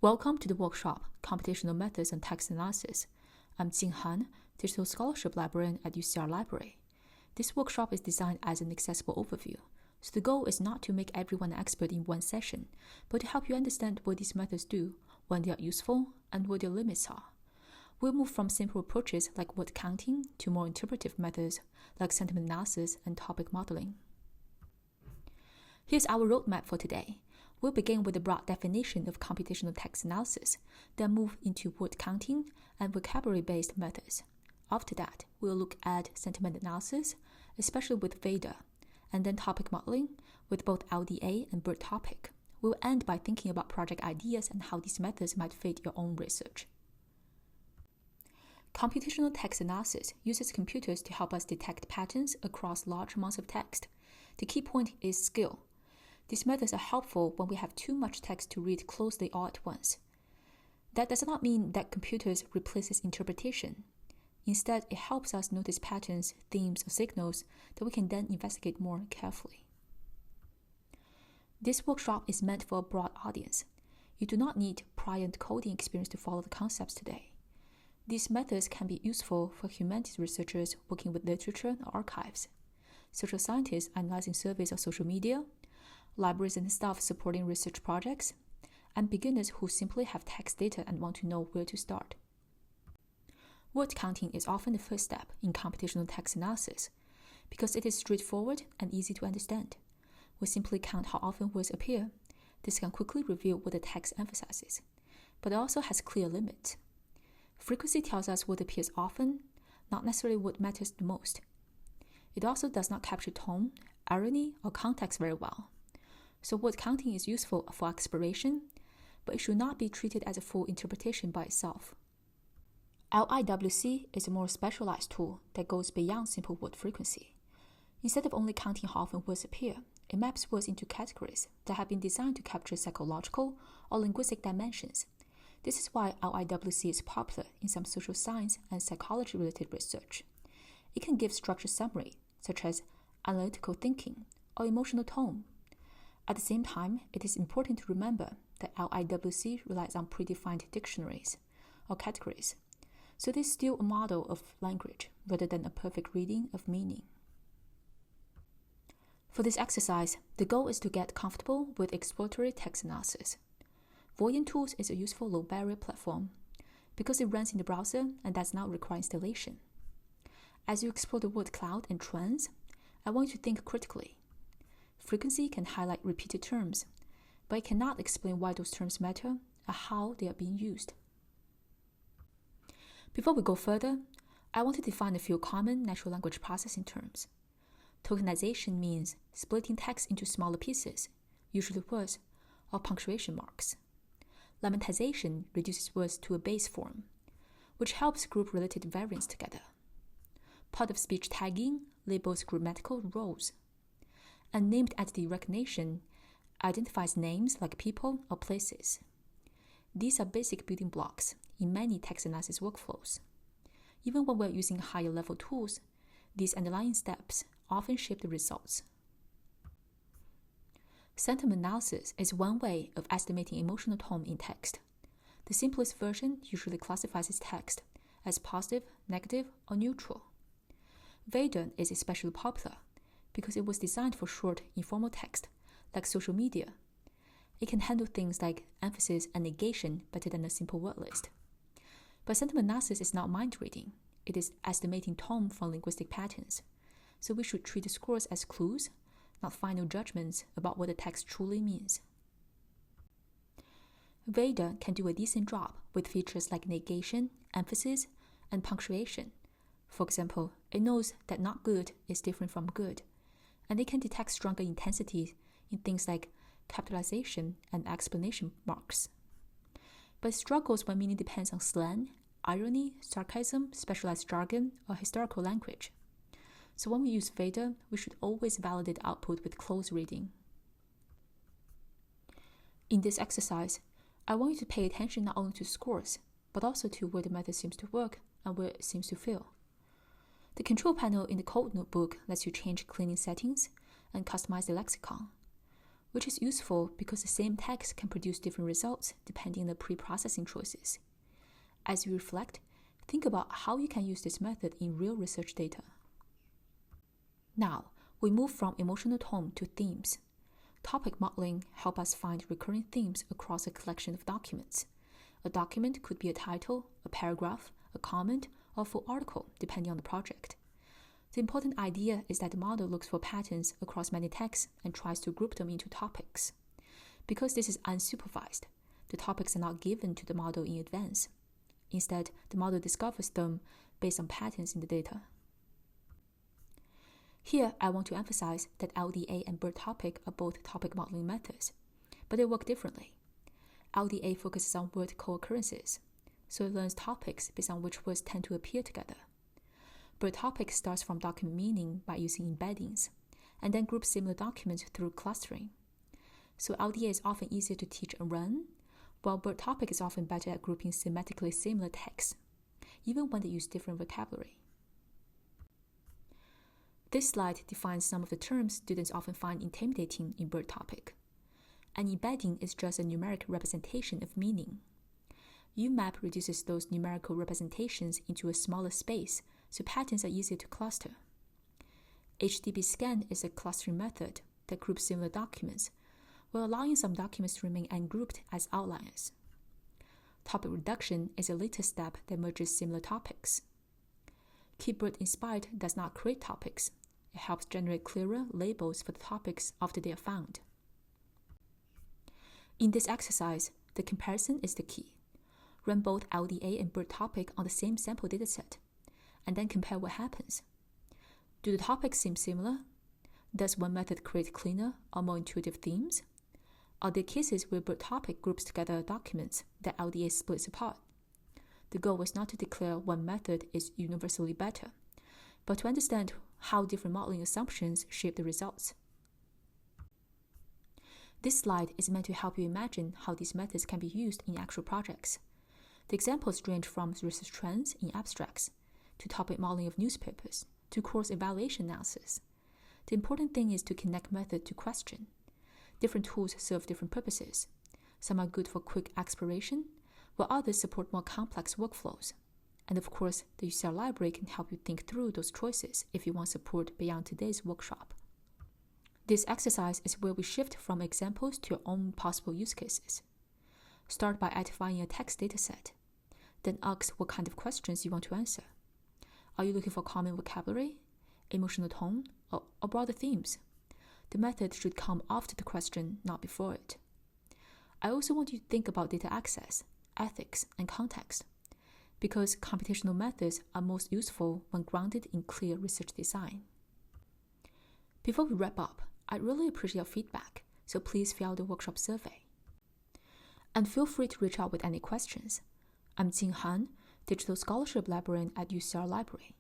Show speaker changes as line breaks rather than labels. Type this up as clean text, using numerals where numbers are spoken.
Welcome to the workshop, Computational Methods and Text Analysis. I'm Jing Han, Digital Scholarship Librarian at UCR Library. This workshop is designed as an accessible overview, so the goal is not to make everyone an expert in one session, but to help you understand what these methods do, when they are useful, and what their limits are. We'll move from simple approaches like word counting to more interpretive methods like sentiment analysis and topic modeling. Here's our roadmap for today. We'll begin with a broad definition of computational text analysis, then move into word counting and vocabulary-based methods. After that, we'll look at sentiment analysis, especially with VEDA, and then topic modeling with both LDA and BERT topic. We'll end by thinking about project ideas and how these methods might fit your own research. Computational text analysis uses computers to help us detect patterns across large amounts of text. The key point is skill. These methods are helpful when we have too much text to read closely all at once. That does not mean that computers replaces interpretation. Instead, it helps us notice patterns, themes, or signals that we can then investigate more carefully. This workshop is meant for a broad audience. You do not need prior coding experience to follow the concepts today. These methods can be useful for humanities researchers working with literature or archives, social scientists analyzing surveys of social media, libraries and staff supporting research projects, and beginners who simply have text data and want to know where to start. Word counting is often the first step in computational text analysis because it is straightforward and easy to understand. We simply count how often words appear. This can quickly reveal what the text emphasizes, but it also has clear limits. Frequency tells us what appears often, not necessarily what matters the most. It also does not capture tone, irony, or context very well. So word counting is useful for exploration, but it should not be treated as a full interpretation by itself. LIWC is a more specialized tool that goes beyond simple word frequency. Instead of only counting how often words appear, it maps words into categories that have been designed to capture psychological or linguistic dimensions. This is why LIWC is popular in some social science and psychology-related research. It can give structured summary, such as analytical thinking or emotional tone. At the same time, it is important to remember that LIWC relies on predefined dictionaries or categories, so it is still a model of language rather than a perfect reading of meaning. For this exercise, the goal is to get comfortable with exploratory text analysis. Voyant Tools is a useful low-barrier platform because it runs in the browser and does not require installation. As you explore the word cloud and trends, I want you to think critically. Frequency can highlight repeated terms, but it cannot explain why those terms matter or how they are being used. Before we go further, I want to define a few common natural language processing terms. Tokenization means splitting text into smaller pieces, usually words or punctuation marks. Lemmatization reduces words to a base form, which helps group related variants together. Part-of-speech tagging labels grammatical roles. And named entity recognition identifies names like people or places. These are basic building blocks in many text analysis workflows. Even when we're using higher level tools, these underlying steps often shape the results. Sentiment analysis is one way of estimating emotional tone in text. The simplest version usually classifies its text as positive, negative, or neutral. VEDA is especially popular because it was designed for short, informal text, like social media. It can handle things like emphasis and negation better than a simple word list. But sentiment analysis is not mind reading. It is estimating tone from linguistic patterns. So we should treat the scores as clues, not final judgments about what the text truly means. VEDA can do a decent job with features like negation, emphasis, and punctuation. For example, it knows that not good is different from good, and it can detect stronger intensity in things like capitalization and exclamation marks. But it struggles when meaning depends on slang, irony, sarcasm, specialized jargon, or historical language. So when we use VEDA, we should always validate output with close reading. In this exercise, I want you to pay attention not only to scores, but also to where the method seems to work and where it seems to fail. The control panel in the code notebook lets you change cleaning settings and customize the lexicon. which is useful because the same text can produce different results depending on the pre-processing choices. As you reflect, think about how you can use this method in real research data. Now, we move from emotional tone to themes. Topic modeling helps us find recurring themes across a collection of documents. A document could be a title, a paragraph, a comment, or a full article, depending on the project. The important idea is that the model looks for patterns across many texts and tries to group them into topics. Because this is unsupervised, the topics are not given to the model in advance. Instead, the model discovers them based on patterns in the data. Here, I want to emphasize that LDA and BERT topic are both topic modeling methods, but they work differently. LDA focuses on word co-occurrences, so it learns topics based on which words tend to appear together. BERT topic starts from document meaning by using embeddings, and then groups similar documents through clustering. So LDA is often easier to teach and run, while BERT topic is often better at grouping semantically similar texts, even when they use different vocabulary. This slide defines some of the terms students often find intimidating in BERT topic. An embedding is just a numeric representation of meaning. UMAP reduces those numerical representations into a smaller space, so patterns are easier to cluster. HDB scan is a clustering method that groups similar documents, while allowing some documents to remain ungrouped as outliers. Topic reduction is a later step that merges similar topics. Keyword inspired does not create topics. It helps generate clearer labels for the topics after they are found. In this exercise, the comparison is the key. Run both LDA and BERT topic on the same sample dataset, and then compare what happens. Do the topics seem similar? Does one method create cleaner or more intuitive themes? Are there cases where BERT topic groups together documents that LDA splits apart? The goal was not to declare one method is universally better, but to understand how different modeling assumptions shape the results. This slide is meant to help you imagine how these methods can be used in actual projects. The examples range from research trends in abstracts, to topic modeling of newspapers, to course evaluation analysis. The important thing is to connect method to question. Different tools serve different purposes. Some are good for quick exploration, while others support more complex workflows. And of course, the UCL library can help you think through those choices if you want support beyond today's workshop. This exercise is where we shift from examples to your own possible use cases. Start by identifying a text dataset. Then ask what kind of questions you want to answer. Are you looking for common vocabulary, emotional tone, or broader themes? The method should come after the question, not before it. I also want you to think about data access, ethics, and context, because computational methods are most useful when grounded in clear research design. Before we wrap up, I'd really appreciate your feedback, so please fill out the workshop survey. And feel free to reach out with any questions. I'm Jing Han, Digital Scholarship Librarian at UCL Library.